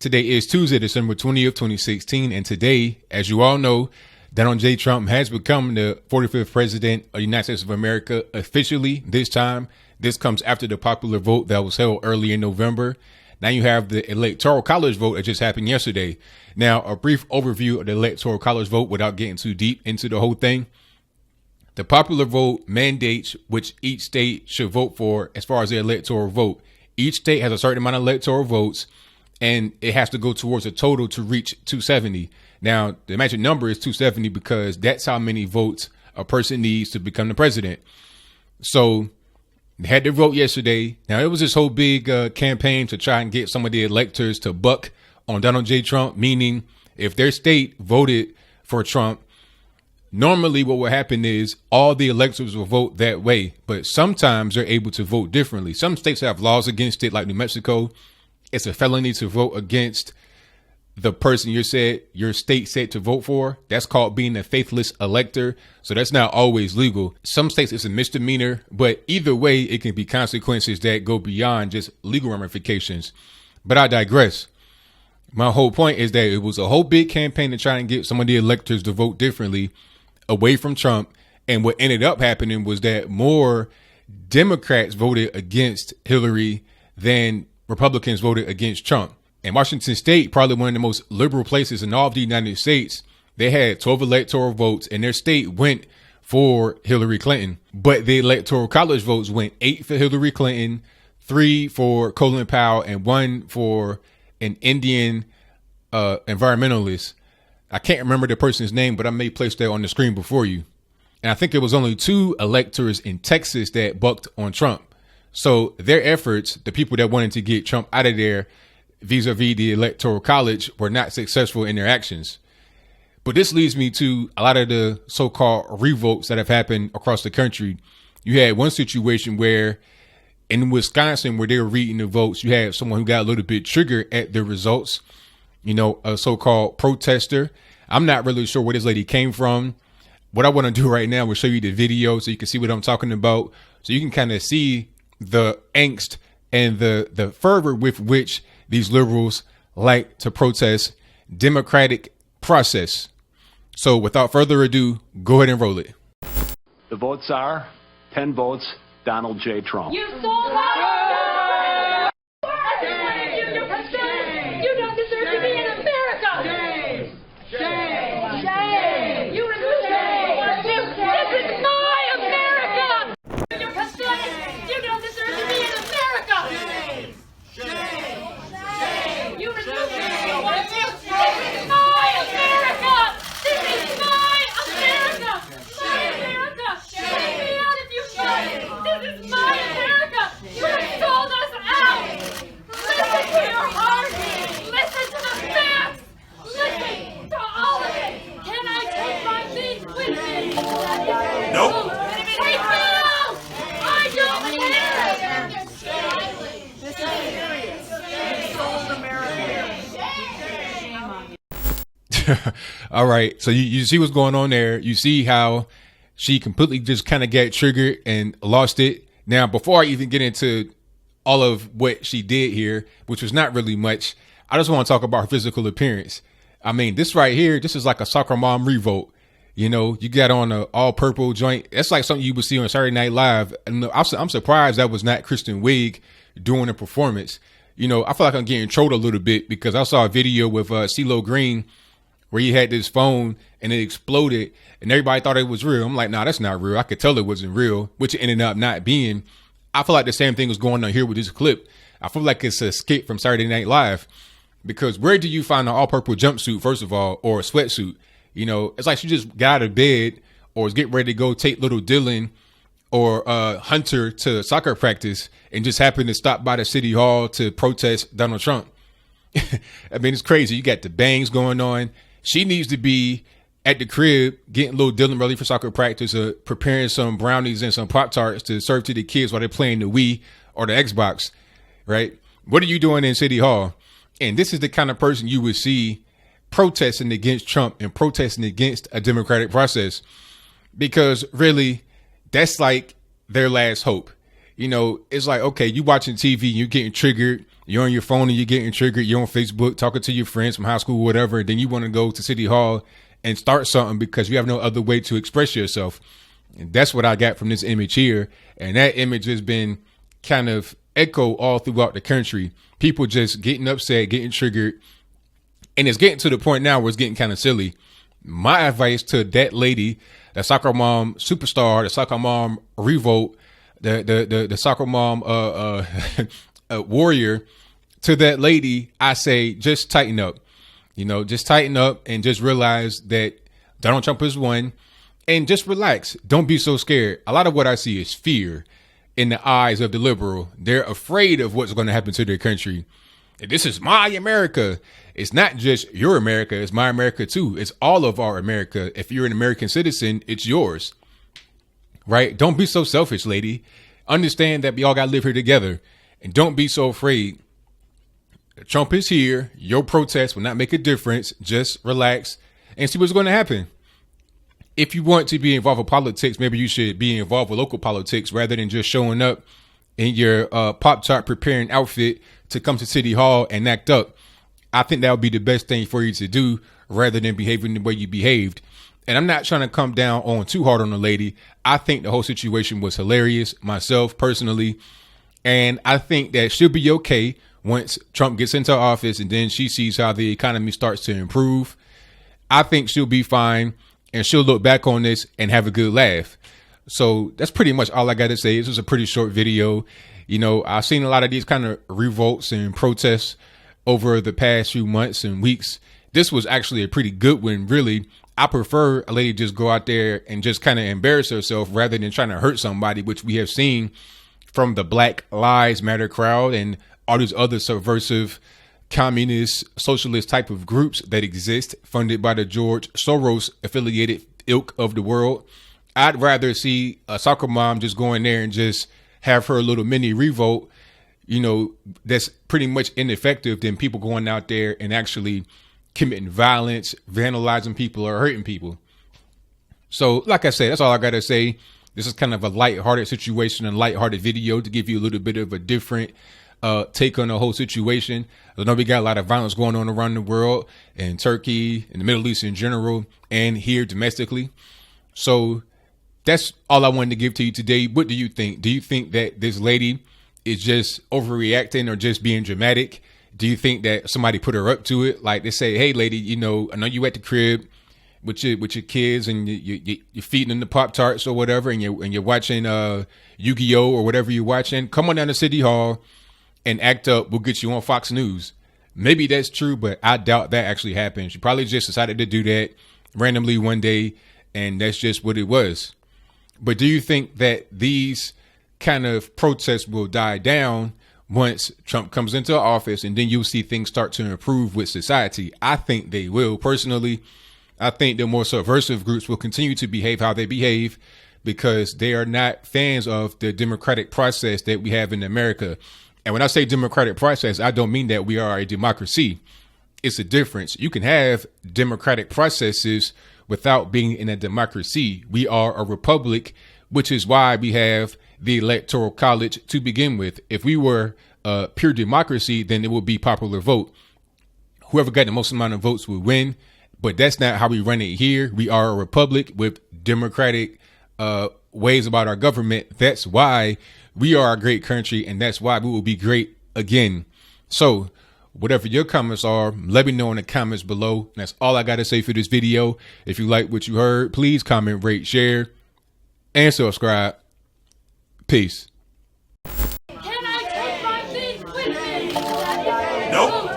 Today is Tuesday, December 20th, 2016. And today, as you all know, Donald J. Trump has become the 45th president of the United States of America officially this time. This comes after the popular vote that was held early in November. Now you have the Electoral College vote that just happened yesterday. Now, a brief overview of the Electoral College vote without getting too deep into the whole thing. The popular vote mandates which each state should vote for as far as the electoral vote. Each state has a certain amount of electoral votes, and it has to go towards a total to reach 270. Now, the magic number is 270 because that's how many votes a person needs to become the president. So they had their vote yesterday. Now, it was this whole big campaign to try and get some of the electors to buck on Donald J. Trump, meaning if their state voted for Trump, normally what will happen is all the electors will vote that way. But sometimes they're able to vote differently. Some states have laws against it, like New Mexico. It's a felony to vote against the person your state said to vote for. That's called being a faithless elector. So that's not always legal. Some states it's a misdemeanor, but either way, it can be consequences that go beyond just legal ramifications. But I digress. My whole point is that it was a whole big campaign to try and get some of the electors to vote differently away from Trump. And what ended up happening was that more Democrats voted against Hillary than Republicans voted against Trump. And Washington State, probably one of the most liberal places in all of the United States, they had 12 electoral votes and their state went for Hillary Clinton. But the Electoral College votes went 8 for Hillary Clinton, 3 for Colin Powell, and 1 for an Indian environmentalist. I can't remember the person's name, but I may place that on the screen before you. And I think it was only 2 electors in Texas that bucked on Trump. So their efforts, the people that wanted to get Trump out of there vis-a-vis the Electoral College, were not successful in their actions. But this leads me to a lot of the so-called revolts that have happened across the country. You had one situation where in Wisconsin, where they were reading the votes, you had someone who got a little bit triggered at the results, a so-called protester. I'm not really sure where this lady came from. What I want to do right now is show you the video so you can see what I'm talking about. So you can kind of see the angst and the fervor with which these liberals like to protest democratic process. So without further ado, go ahead and roll it. The votes are 10 votes, Donald J. Trump. You sold out! You don't deserve to be in America! Shame! Shame! Shame! You this is my America! You're pathetic! You don't deserve to be in America! Shame! Shame! Shame! You remove me! This is my America! This is my America! My America! Take me out if you can! This is my America! You have sold us out! Listen to your heart! Listen to the facts! Listen to all of it! Can I take my things with me? Nope. Take me out! I don't care! This is serious. You sold America. Shame on you. All right. So you see what's going on there. You see how she completely just kind of got triggered and lost it. Now, before I even get into all of what she did here, which was not really much, I just want to talk about her physical appearance. I mean, this right here, this is like a Soccermom revolt. You got on an all purple joint. That's like something you would see on Saturday Night Live. And I'm surprised that was not Kristen Wiig doing a performance. I feel like I'm getting trolled a little bit because I saw a video with CeeLo Green where he had this phone and it exploded and everybody thought it was real. I'm like, nah, that's not real. I could tell it wasn't real, which it ended up not being. I feel like the same thing was going on here with this clip. I feel like it's a skit from Saturday Night Live because where do you find an all purple jumpsuit, first of all, or a sweatsuit? It's like she just got out of bed or is getting ready to go take little Dylan or Hunter to soccer practice and just happened to stop by the city hall to protest Donald Trump. I mean, it's crazy. You got the bangs going on. She needs to be at the crib getting little Dylan ready for soccer practice, preparing some brownies and some Pop-Tarts to serve to the kids while they're playing the Wii or the Xbox, right? What are you doing in City Hall? And this is the kind of person you would see protesting against Trump and protesting against a democratic process, because really that's like their last hope. You know, it's like, okay, you watching TV, you're getting triggered. You're on your phone and you're getting triggered. You're on Facebook talking to your friends from high school, whatever. Then you want to go to City Hall and start something because you have no other way to express yourself. And that's what I got from this image here. And that image has been kind of echo all throughout the country. People just getting upset, getting triggered. And it's getting to the point now where it's getting kind of silly. My advice to that lady, the Soccermom superstar, the Soccermom Revolt, the Soccermom warrior, to that lady, I say just tighten up. You know, just tighten up and just realize that Donald Trump is one, and just relax. Don't be so scared. A lot of what I see is fear in the eyes of the liberal. They're afraid of what's going to happen to their country. This is my America. It's not just your America. It's my America too. It's all of our America. If you're an American citizen, it's yours. Right? Don't be so selfish, lady. Understand that we all got to live here together. And don't be so afraid. Trump is here. Your protest will not make a difference. Just relax and see what's going to happen. If you want to be involved with politics, maybe you should be involved with local politics rather than just showing up in your Pop-Tart preparing outfit to come to City Hall and act up. I think that would be the best thing for you to do rather than behaving the way you behaved. And I'm not trying to come down on too hard on the lady. I think the whole situation was hilarious myself personally. And I think that she'll be okay once Trump gets into office and then she sees how the economy starts to improve. I think she'll be fine and she'll look back on this and have a good laugh. So that's pretty much all I got to say. This was a pretty short video. You know, I've seen a lot of these kind of revolts and protests over the past few months and weeks. This was actually a pretty good one, really. I prefer a lady just go out there and just kind of embarrass herself rather than trying to hurt somebody, which we have seen from the Black Lives Matter crowd and all these other subversive, communist, socialist type of groups that exist, funded by the George Soros affiliated ilk of the world. I'd rather see a soccer mom just go in there and just have her little mini revolt, you know, that's pretty much ineffective than people going out there and actually committing violence, vandalizing people or hurting people. So like I said, that's all I got to say. This is kind of a lighthearted situation and lighthearted video to give you a little bit of a different take on the whole situation. I know we got a lot of violence going on around the world, in Turkey, in the Middle East in general, and here domestically. So that's all I wanted to give to you today. What do you think? Do you think that this lady is just overreacting or just being dramatic? Do you think that somebody put her up to it? Like they say, hey, lady, you know, I know you at the crib with your kids and you're feeding them the Pop-Tarts or whatever, and you're watching Yu-Gi-Oh or whatever you're watching. Come on down to City Hall and act up. We'll get you on Fox News. Maybe that's true, but I doubt that actually happened. She probably just decided to do that randomly one day, and that's just what it was. But do you think that these kind of protests will die down once Trump comes into office and then you'll see things start to improve with society? I think they will. Personally, I think the more subversive groups will continue to behave how they behave because they are not fans of the democratic process that we have in America. And when I say democratic process, I don't mean that we are a democracy. It's a difference. You can have democratic processes without being in a democracy. We are a republic, which is why we have the Electoral College to begin with. If we were a pure democracy, then it would be popular vote. Whoever got the most amount of votes would win. But that's not how we run it here. We are a republic with democratic ways about our government. That's why we are a great country, and that's why we will be great again. So whatever your comments are, let me know in the comments below. That's all I got to say for this video. If you like what you heard, please comment, rate, share, and subscribe. Peace.